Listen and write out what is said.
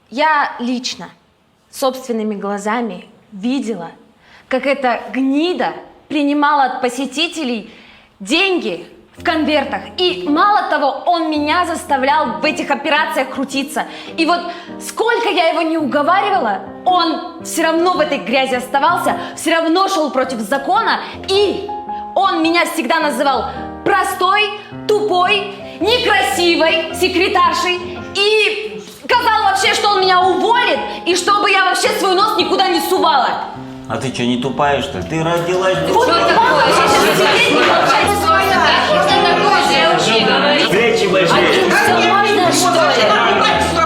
Я лично, собственными глазами видела, как эта гнида принимала от посетителей деньги в конвертах. И мало того, он меня заставлял в этих операциях крутиться. И вот сколько я его не уговаривала, он все равно в этой грязи оставался, все равно шел против закона. И он меня всегда называл простой, тупой, некрасивой секретаршей. И сказал вообще, что он меня уволит, и чтобы я вообще свой нос никуда не сувала. А ты что, не тупая, что ли? Ты родилась... Вот вам вообще сейчас сидеть не молчать. Плечи большие. Все можно, что ли?